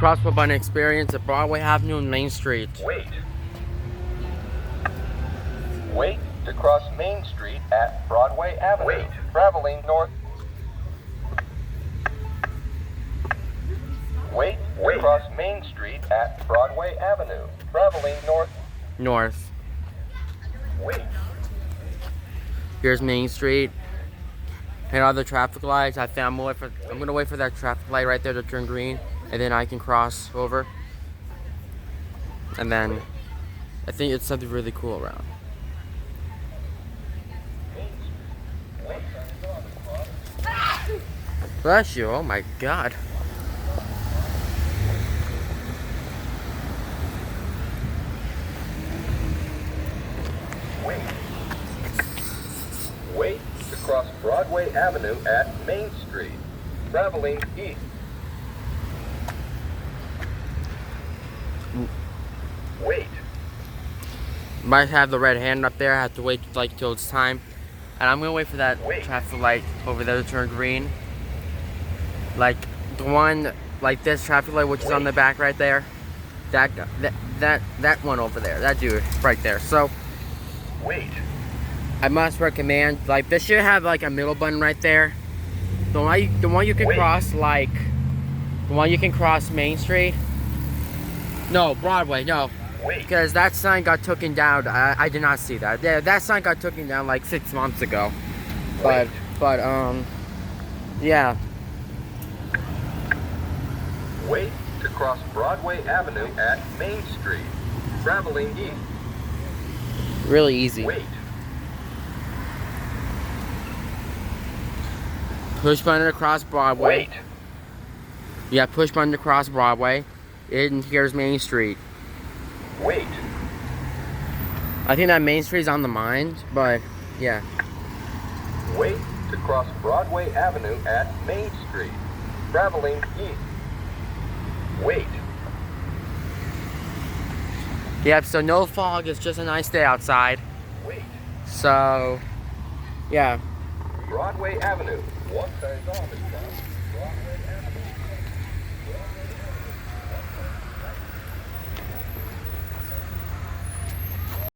crosswalk button experience at Broadway Avenue and Main Street. Wait. Wait to cross Main Street at Broadway Avenue. Wait. Traveling north. Wait to cross Main Street at Broadway Avenue. Traveling north. North. Wait. Here's Main Street. And other traffic lights. I'm gonna wait for that traffic light right there to turn green, and then I can cross over. And then I think it's something really cool around. Bless you. Oh my God. Wait to cross Broadway Avenue at Main Street. Traveling east. Wait. Might have the red hand up there. I have to wait like till it's time. And I'm gonna wait for that traffic light over there to turn green. Like the one, like this traffic light, which is on the back right there. That one over there. That dude right there. So wait. I must recommend, like, this should have like a middle button right there. The one you can cross, like the one you can cross Main Street. No, Broadway. No. Because that sign got taken down. I did not see that. Yeah, that sign got taken down like 6 months ago. But yeah. Wait to cross Broadway Avenue at Main Street. Traveling east. Really easy. Wait. Push button to cross Broadway. Wait. Yeah, push button to cross Broadway. And here's Main Street. Wait. I think that Main Street is on the mind, but yeah. Wait to cross Broadway Avenue at Main Street. Traveling east. Wait. Yep, so no fog, it's just a nice day outside. Wait. So, yeah. Broadway Avenue. One side is off.